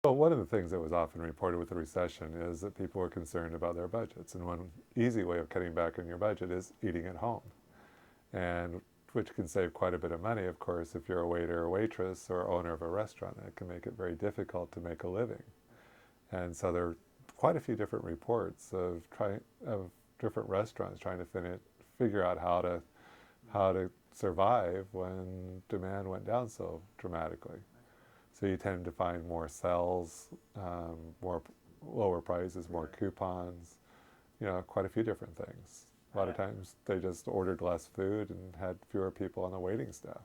Well, one of the things that was often reported with the recession is that people were concerned about their budgets. And one easy way of cutting back on your budget is eating at home, and which can save quite a bit of money, of course, if you're a waiter or waitress or owner of a restaurant. It can make it very difficult to make a living. And so there are quite a few different reports of different restaurants trying to figure out how to survive when demand went down so dramatically. So you tend to find more sales, more lower prices, more coupons, quite a few different things. A lot of times they just ordered less food and had fewer people on the waiting staff.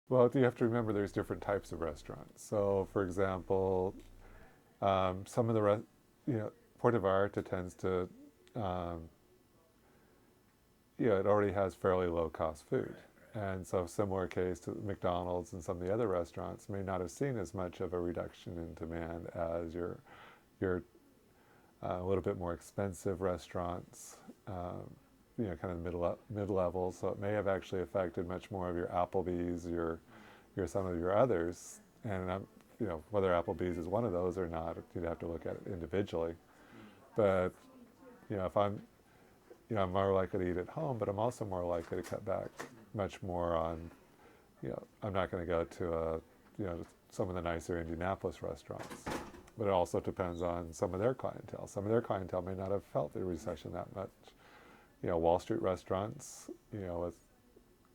Well, you have to remember there's different types of restaurants. So, for example, some of Port of Art, it tends to, um, it already has fairly low-cost food. And so similar case to McDonald's and some of the other restaurants may not have seen as much of a reduction in demand as your a little bit more expensive restaurants, kind of mid-level. So it may have actually affected much more of your Applebee's, your some of your others. And whether Applebee's is one of those or not, you'd have to look at it individually. But if I'm more likely to eat at home, but I'm also more likely to cut back much more on, I'm not going to go to some of the nicer Indianapolis restaurants. But it also depends on some of their clientele. Some of their clientele may not have felt the recession that much. Wall Street restaurants, with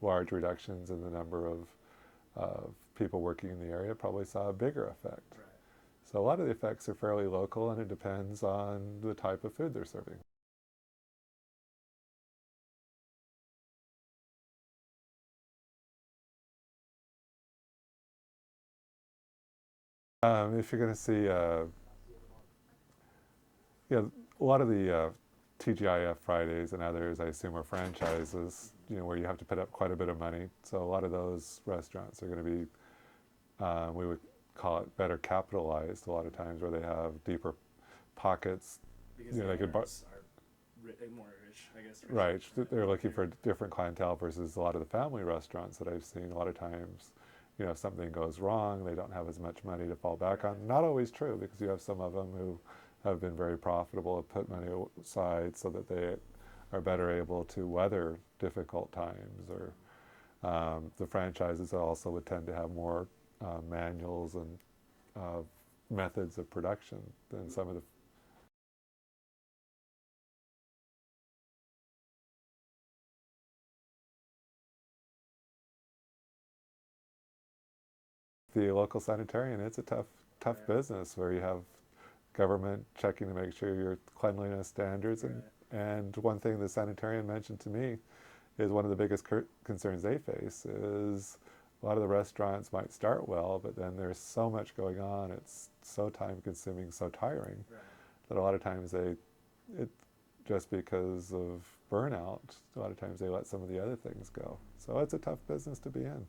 large reductions in the number of people working in the area probably saw a bigger effect. Right. So a lot of the effects are fairly local, and it depends on the type of food they're serving. If you're going to see, a lot of the TGIF Fridays and others, I assume, are franchises, where you have to put up quite a bit of money. So a lot of those restaurants are going to be, we would call it better capitalized a lot of times, where they have deeper pockets. Because they could are more rich, I guess. Right. They're looking for different clientele versus a lot of the family restaurants that I've seen. A lot of times, if something goes wrong, they don't have as much money to fall back on. Not always true, because you have some of them who have been very profitable, have put money aside so that they are better able to weather difficult times. Or the franchises also would tend to have more manuals and methods of production than some of the local sanitarian. It's a tough business where you have government checking to make sure your cleanliness standards. And one thing the sanitarian mentioned to me is one of the biggest concerns they face is a lot of the restaurants might start well, but then there's so much going on, it's so time consuming, so tiring, that a lot of times just because of burnout, a lot of times they let some of the other things go. So it's a tough business to be in.